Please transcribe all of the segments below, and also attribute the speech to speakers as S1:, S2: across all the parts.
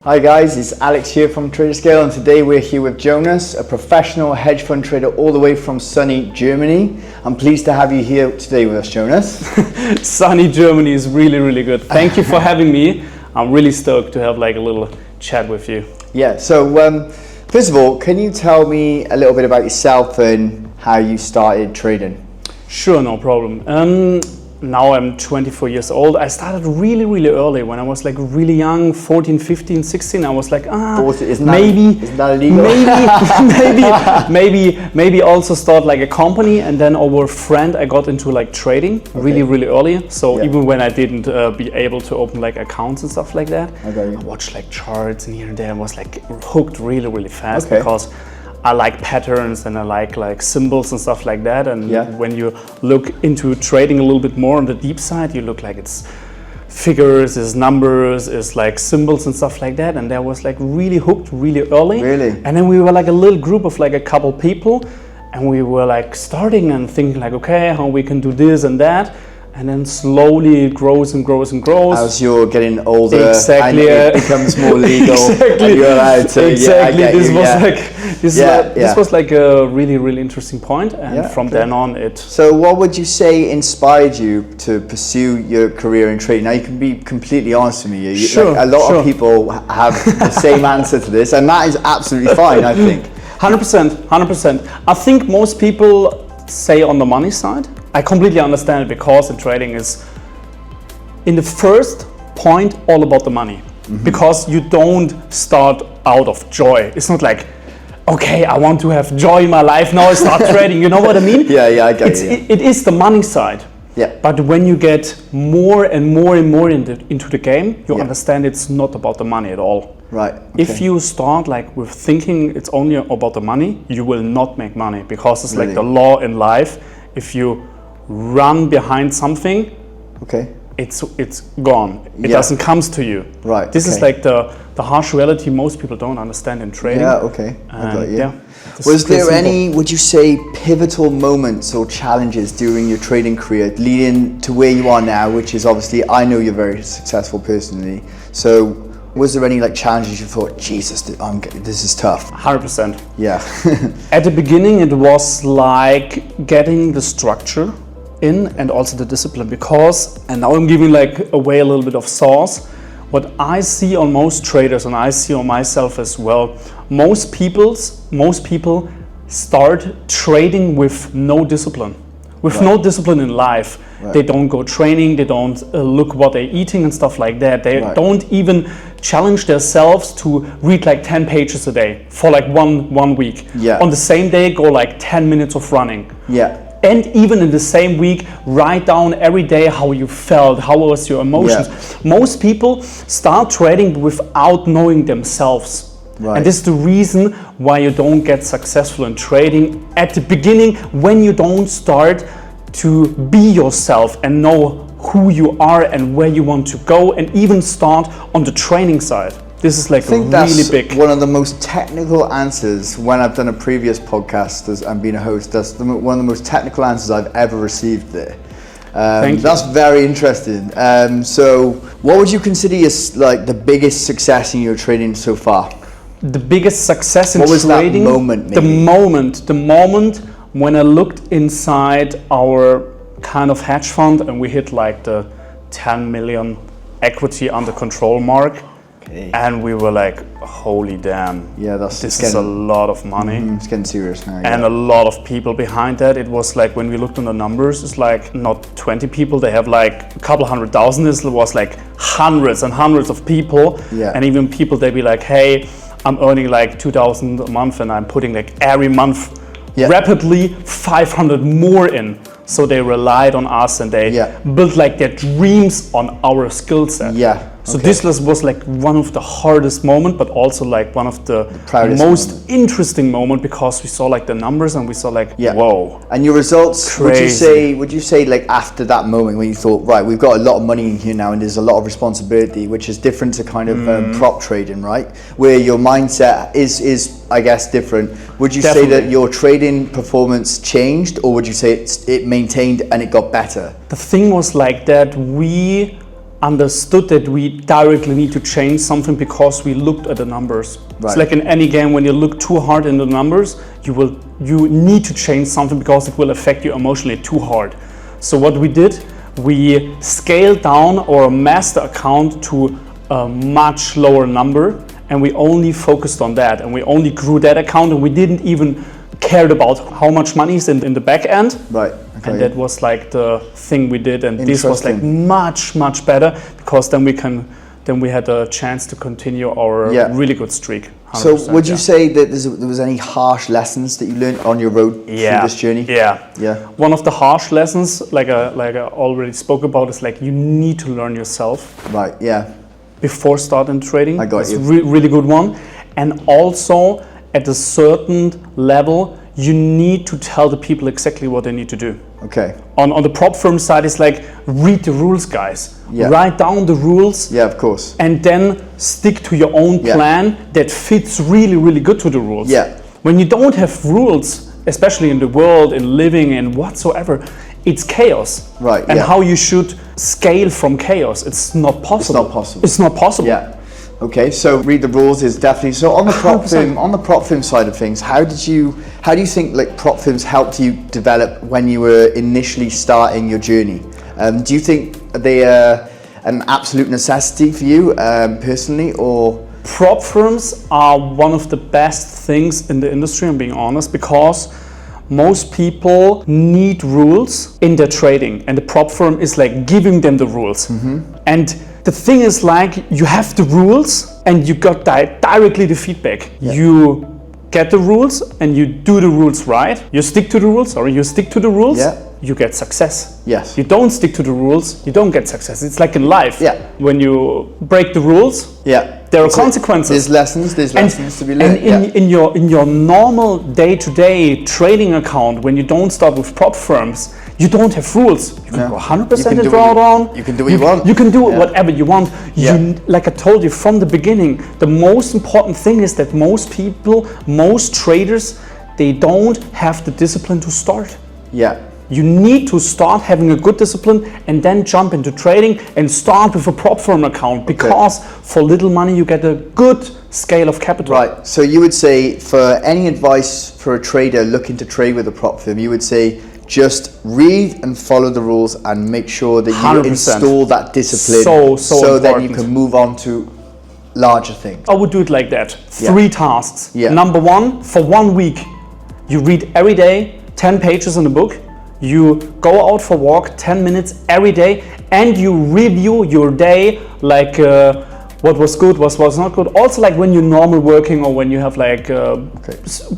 S1: Hi guys, it's Alex here from TraderScale, and today we're here with Jonas, a professional hedge fund trader all the way from sunny Germany. I'm pleased to have you here today with us, Jonas.
S2: Sunny Germany is really good. Thank you for having me. I'm really stoked to have like a little chat with you.
S1: Yeah, so first of all, can you tell me a little bit about yourself and how you started trading?
S2: Sure, no problem. Now I'm 24 years old. I started really early when I was like really young, 14, 15, 16. I was like,
S1: Isn't that illegal?
S2: maybe also start like a company, and then over a friend I got into like trading really early. So even when I didn't be able to open like accounts and stuff like that, I watched like charts and here and there and was like hooked really fast because I like patterns and I like symbols and stuff like that. And when you look into trading a little bit more on the deep side, you look like it's figures, it's numbers, it's like symbols and stuff like that. And I was like really hooked really early.
S1: Really?
S2: And then we were like a little group of like a couple people, and we were like starting and thinking like, okay, how we can do this and that. And then slowly it grows and grows.
S1: As you're getting older,
S2: exactly,
S1: and it becomes more legal.
S2: Exactly.
S1: And you're allowed to,
S2: This was like a really interesting point, and from then on it.
S1: So what would you say inspired you to pursue your career in trading? Now you can be completely honest with me. A lot of people have the same answer to this, and that is absolutely fine, I think.
S2: 100%. I think most people say on the money side. I completely understand it, because in trading is in the first point all about the money, because you don't start out of joy. It's not like, okay, I want to have joy in my life, now I start trading. You know what I mean?
S1: I get it.
S2: It is the money side.
S1: Yeah.
S2: But when you get more and more into the game, you understand it's not about the money at all.
S1: Right. Okay.
S2: If you start like with thinking it's only about the money, you will not make money, because it's like the law in life. If you run behind something, it's gone. It doesn't come to you.
S1: Right.
S2: This is like the harsh reality most people don't understand in trading.
S1: I got you. Was there any, would you say, pivotal moments or challenges during your trading career leading to where you are now, which is obviously, I know you're very successful personally. So was there any like challenges you thought, Jesus, this is tough?
S2: 100%.
S1: Yeah.
S2: At the beginning, it was like getting the structure in and also the discipline, because, and now I'm giving like away a little bit of sauce, what I see on most traders, and I see on myself as well, most people start trading with no discipline. No discipline in life. They don't go training, they don't look what they're eating and stuff like that. They don't even challenge themselves to read like 10 pages a day for like one week. On the same day, go like 10 minutes of running. And even in the same week, write down every day how you felt, how was your emotions. Most people start trading without knowing themselves. And this is the reason why you don't get successful in trading at the beginning, when you don't start to be yourself and know who you are and where you want to go, and even start on the training side. This is like really big.
S1: One of the most technical answers when I've done a previous podcast and been a host. That's one of the most technical answers I've ever received there.
S2: Thank you.
S1: That's very interesting. So what would you consider like the biggest success in your trading so far?
S2: The biggest success in
S1: trading? What was
S2: trading?
S1: That moment, maybe?
S2: The moment when I looked inside our kind of hedge fund and we hit like the 10 million equity under control mark. And we were like, holy damn, this is a lot of money.
S1: It's getting serious now.
S2: And a lot of people behind that. It was like, when we looked on the numbers, it's like not 20 people, they have like a couple 100,000. It was like hundreds and hundreds of people. And even people, they'd be like, hey, I'm earning like 2,000 a month and I'm putting like every month rapidly 500 more in. So they relied on us and they built like their dreams on our skill set. So this was like one of the hardest moments, but also like one of the most interesting moment, because we saw like the numbers and we saw like, whoa.
S1: And your results,
S2: crazy.
S1: would you say like after that moment when you thought, right, we've got a lot of money in here now and there's a lot of responsibility, which is different to kind of prop trading, right? Where your mindset is I guess different. Would you say that your trading performance changed, or would you say it maintained and it got better?
S2: The thing was like that we understood that we directly need to change something because we looked at the numbers.
S1: Right.
S2: It's like in any game, when you look too hard in the numbers, you need to change something because it will affect you emotionally too hard. So what we did, we scaled down our master account to a much lower number, and we only focused on that, and we only grew that account, and we didn't even cared about how much money is in the back end.
S1: Right. Okay.
S2: And that was like the thing we did, and this was like much better because then we had a chance to continue our really good streak.
S1: So would you say that there was any harsh lessons that you learned on your road through this journey?
S2: Yeah. One of the harsh lessons, like I already spoke about, is like you need to learn yourself.
S1: Right. Yeah.
S2: Before starting trading.
S1: I got you.
S2: Really good one. And also at a certain level, you need to tell the people exactly what they need to do.
S1: Okay.
S2: On the prop firm side, it's like, read the rules, guys.
S1: Yeah.
S2: Write down the rules.
S1: Yeah, of course.
S2: And then stick to your own plan that fits really good to the rules.
S1: Yeah.
S2: When you don't have rules, especially in the world, in living and whatsoever, it's chaos.
S1: Right.
S2: And how you should scale from chaos, it's not possible. It's not possible.
S1: Yeah. Okay, so read the rules is definitely so. On the prop firm side of things, how do you think like prop firms helped you develop when you were initially starting your journey? Do you think they are an absolute necessity for you personally, or?
S2: Prop firms are one of the best things in the industry, I'm being honest, because most people need rules in their trading, and the prop firm is like giving them the rules. And the thing is, like, you have the rules and you got directly the feedback. You get the rules and you do the rules right. You stick to the rules, you get success.
S1: Yes.
S2: You don't stick to the rules, you don't get success. It's like in life.
S1: Yeah.
S2: When you break the rules, there are consequences.
S1: There's lessons to be learned.
S2: And in your normal day-to-day trading account, when you don't start with prop firms, you don't have rules. You can go 100% in drawdown.
S1: You can do what you want.
S2: You can do whatever you want. Like I told you from the beginning, the most important thing is that most people, most traders, they don't have the discipline to start.
S1: Yeah.
S2: You need to start having a good discipline and then jump into trading and start with a prop firm account, because for little money you get a good scale of capital.
S1: Right. So you would say, for any advice for a trader looking to trade with a prop firm, you would say just read and follow the rules and make sure that you
S2: 100%.
S1: Install that discipline so that you can move on to larger things.
S2: I would do it like that. 3 tasks.
S1: Yeah.
S2: Number 1, for 1 week, you read every day 10 pages in a book. You go out for a walk 10 minutes every day, and you review your day, like what was good, what was not good. Also, like when you're normal working or when you have like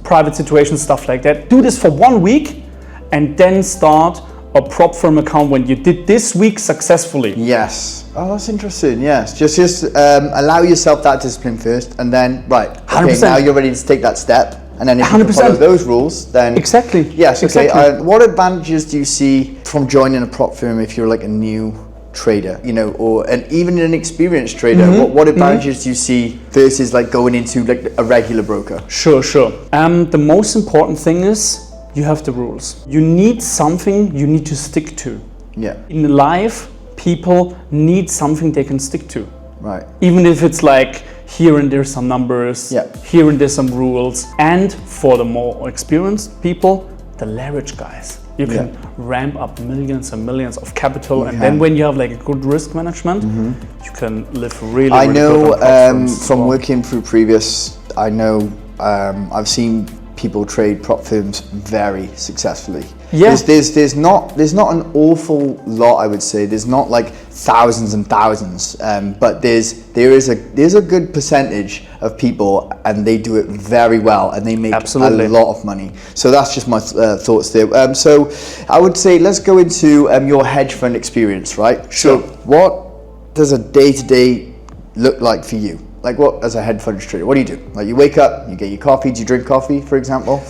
S2: private situations, stuff like that. Do this for 1 week and then start a prop firm account when you did this week successfully.
S1: Yes. Oh, that's interesting. Yes. Just allow yourself that discipline first, and then okay,
S2: 100%.
S1: now you're ready to take that step. And then if you can follow those rules, then
S2: exactly.
S1: Yes. Okay.
S2: Exactly.
S1: What advantages do you see from joining a prop firm if you're like a new trader, and even an experienced trader? What advantages do you see versus like going into like a regular broker?
S2: Sure. The most important thing is you have the rules. You need something you need to stick to.
S1: Yeah.
S2: In life, people need something they can stick to.
S1: Right.
S2: Even if it's like here and there some numbers, here and there some rules. And for the more experienced people, the leverage guys. You can ramp up millions and millions of capital, and then when you have like a good risk management, you can live really
S1: I know
S2: good
S1: from working through previous, I've seen people trade prop firms very successfully. Yeah. There's not an awful lot, I would say. There's not like thousands and thousands, but there is a good percentage of people, and they do it very well, and they make a lot of money. So that's just my thoughts there. So I would say let's go into your hedge fund experience, right?
S2: Sure.
S1: So what does a day-to-day look like for you? Like, what, as a hedge fund trader, what do you do? Like, you wake up, you get your coffee. Do you drink coffee, for example?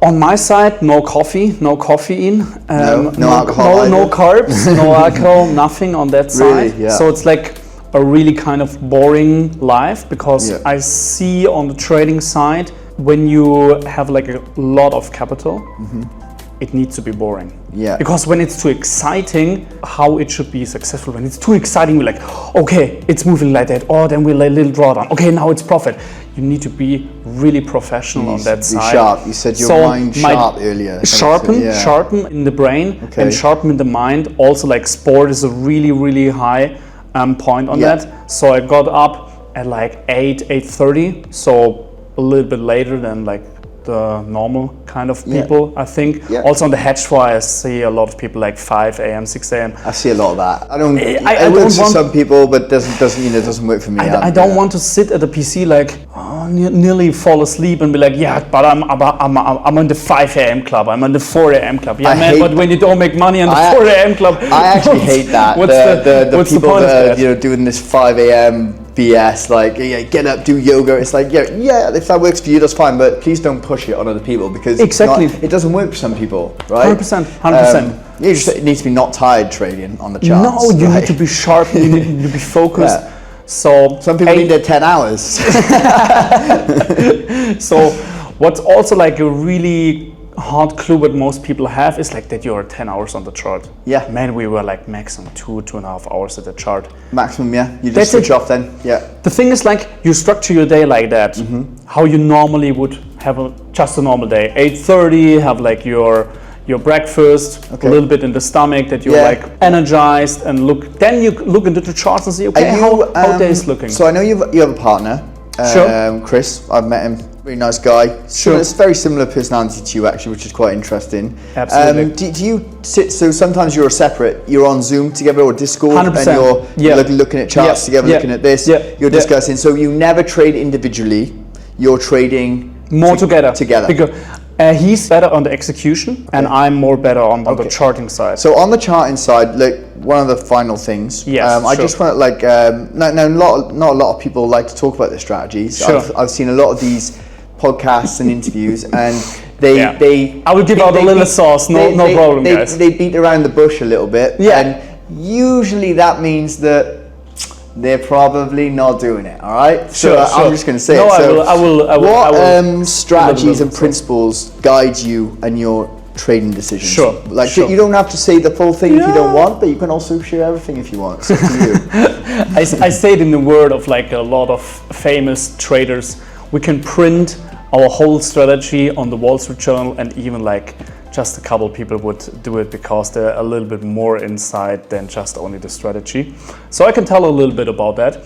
S2: On my side, no coffee, no caffeine,
S1: no alcohol,
S2: no carbs, no alcohol, nothing on that side.
S1: Really? Yeah.
S2: So it's like a really kind of boring life, because I see on the trading side, when you have like a lot of capital, it needs to be boring.
S1: Yeah.
S2: Because when it's too exciting, how it should be successful. When it's too exciting, we're like, okay, it's moving like that. Oh, then we'll let a little drawdown. Okay, now it's profit. You need to be really professional on that side.
S1: Sharp. You said your mind sharp earlier.
S2: Sharpen in the brain and sharpen in the mind. Also, like sport is a really, really high point on that. So I got up at like 8:30. So a little bit later than like the normal kind of people, I think. Also on the hedge floor, I see a lot of people like 5 a.m., 6 a.m.
S1: I see a lot of that. I works for some people, but doesn't work for me.
S2: I don't want to sit at the PC like nearly fall asleep and be like, but I'm on the 5 a.m. club. I'm on the 4 a.m. club. But when you don't make money on the 4 a.m. club,
S1: I actually hate that. What's the people that are doing this 5 a.m. BS, like get up, do yoga. It's like if that works for you, that's fine, but please don't push it on other people because it doesn't work for some people, right?
S2: 100%.
S1: You just need to be not tired trading on the charts.
S2: No, you need to be sharp. You need to be focused. So
S1: some people need their 10 hours.
S2: So what's also like a really hard clue what most people have is like that you're 10 hours on the chart.
S1: Yeah.
S2: Man, we were like maximum 2.5 hours at the chart.
S1: Maximum, yeah. You just switch off then. Yeah.
S2: The thing is like you structure your day like that. How you normally would have just a normal day. 8:30, have like your breakfast, a little bit in the stomach that you're like energized and then you look into the charts and see how day is looking.
S1: So I know you have a partner, Chris. I've met him. Really nice guy. Sure. It's very similar personality to you actually, which is quite interesting.
S2: Absolutely.
S1: Do you sit, so sometimes you're separate, you're on Zoom together or Discord
S2: 100%.
S1: And you're looking at charts together, looking at this, you're discussing. So you never trade individually, you're trading
S2: more together.
S1: Because
S2: he's better on the execution and I'm more better on the charting side.
S1: So on the charting side, like one of the final things, I just want to like, not a lot of people like to talk about their strategies. I've seen a lot of these podcasts and interviews and I
S2: will give out a little sauce, no problem, guys.
S1: They beat around the bush a little bit and usually that means that they're probably not doing it, all right? I'm just going to say
S2: I will.
S1: What strategies and principles guide you and your trading decisions? You don't have to say the full thing if you don't want, but you can also share everything if you want. It's up to you.
S2: I say it in the word of like a lot of famous traders. We can print our whole strategy on the Wall Street Journal and even like just a couple people would do it because they're a little bit more inside than just only the strategy. So I can tell a little bit about that.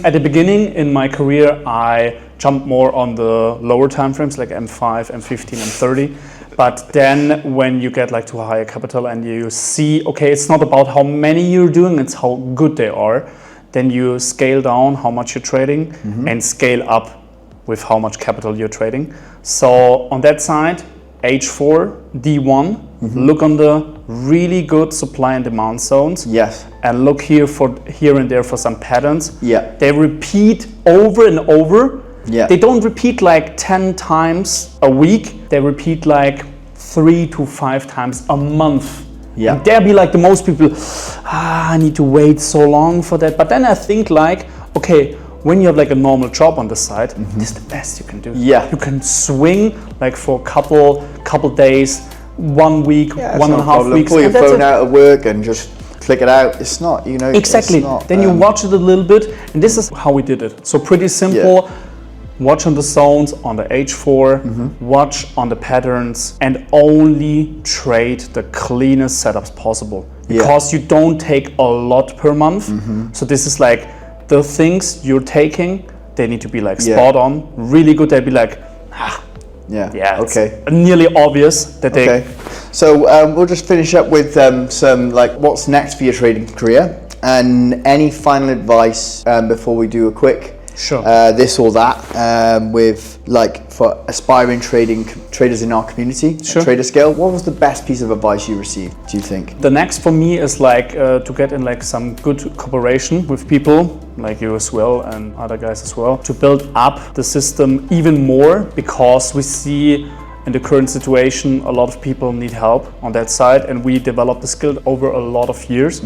S2: At the beginning in my career, I jumped more on the lower time frames like M5, M15, M30. But then when you get like to a higher capital and you see, okay, it's not about how many you're doing, it's how good they are. Then you scale down how much you're trading and scale up with how much capital you're trading. So on that side, H4, D1, look on the really good supply and demand zones.
S1: Yes.
S2: And look here and there for some patterns.
S1: Yeah.
S2: They repeat over and over.
S1: Yeah.
S2: They don't repeat like 10 times a week. They repeat like 3 to 5 times a month.
S1: Yeah.
S2: And there be like the most people, I need to wait so long for that. But then I think like, okay, when you have like a normal job on the side, this is the best you can do.
S1: Yeah.
S2: You can swing like for a couple days, 1 week, 1.5 weeks.
S1: Pull your phone out of work and just click it out. It's not,
S2: Exactly. Then you watch it a little bit, and this is how we did it. So pretty simple. Watch on the zones, on the H4, watch on the patterns, and only trade the cleanest setups possible. Because you don't take a lot per month. So this is like the things you're taking, they need to be like spot on, really good. They'd be like, nearly obvious that they.
S1: So we'll just finish up with some like what's next for your trading career and any final advice before we do a quick this or that with like for aspiring traders in our community, TraderScale. What was the best piece of advice you received, do you think?
S2: The next for me is like to get in like some good cooperation with people like you as well and other guys as well to build up the system even more, because we see in the current situation a lot of people need help on that side, and we developed the skill over a lot of years,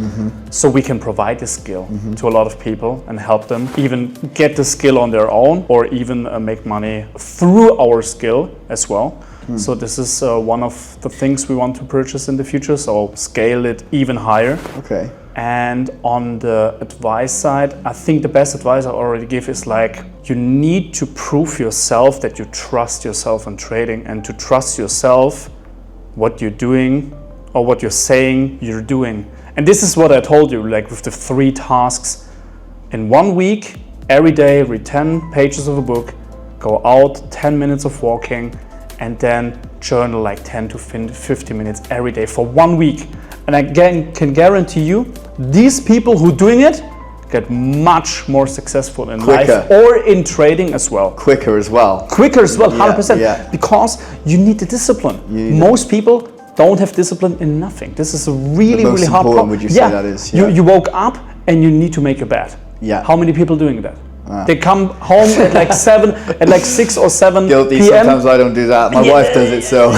S2: so we can provide the skill to a lot of people and help them even get the skill on their own or even make money through our skill as well. So this is one of the things we want to purchase in the future. So scale it even higher.
S1: Okay.
S2: And on the advice side, I think the best advice I already give is like, you need to prove yourself that you trust yourself in trading, and to trust yourself what you're doing or what you're saying you're doing. And this is what I told you, like with the 3 tasks. In 1 week, every day, read 10 pages of a book, go out 10 minutes of walking, and then journal like 10 to 50 minutes every day for 1 week. And I can guarantee you, these people who doing it get much more successful in life or in trading as well.
S1: Quicker as well.
S2: 100%.
S1: Yeah.
S2: Because you need the discipline. Most people don't have discipline in nothing. This is a really hard problem.
S1: Would you say that is?
S2: Yeah. You woke up and you need to make your bed.
S1: Yeah.
S2: How many people doing that? They come home at like 6 or 7
S1: Guilty.
S2: p.m.
S1: Sometimes I don't do that. My wife does it, so.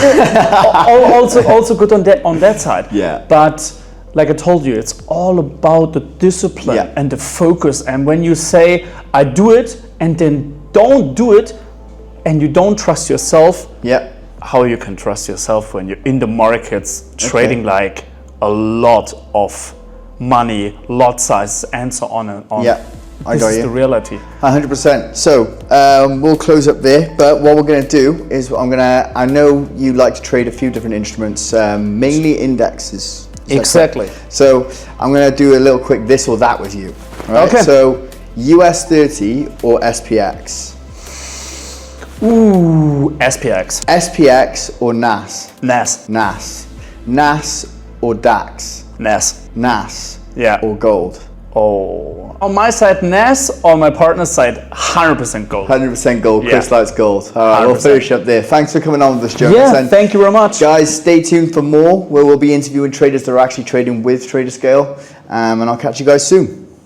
S2: also good on that side.
S1: Yeah.
S2: But like I told you, it's all about the discipline and the focus. And when you say, I do it, and then don't do it, and you don't trust yourself, how you can trust yourself when you're in the markets trading like a lot of money, lot size, and so on and on.
S1: Yeah.
S2: This is the reality.
S1: 100%. So we'll close up there, but what we're going to do is I know you like to trade a few different instruments, mainly indexes.
S2: Exactly.
S1: So I'm going to do a little quick this or that with you. All right?
S2: Okay.
S1: So US 30 or SPX?
S2: Ooh, SPX.
S1: SPX or NAS?
S2: NAS.
S1: NAS. NAS or DAX?
S2: NAS.
S1: NAS.
S2: Yeah.
S1: Or gold?
S2: Oh, on my side NAS, on my partner's side 100% gold.
S1: 100% gold. Chris likes gold. All right, 100%. We'll finish up there. Thanks for coming on with us, Jonas.
S2: Yeah, thank you very much.
S1: Guys, stay tuned for more, where we'll be interviewing traders that are actually trading with TraderScale, and I'll catch you guys soon.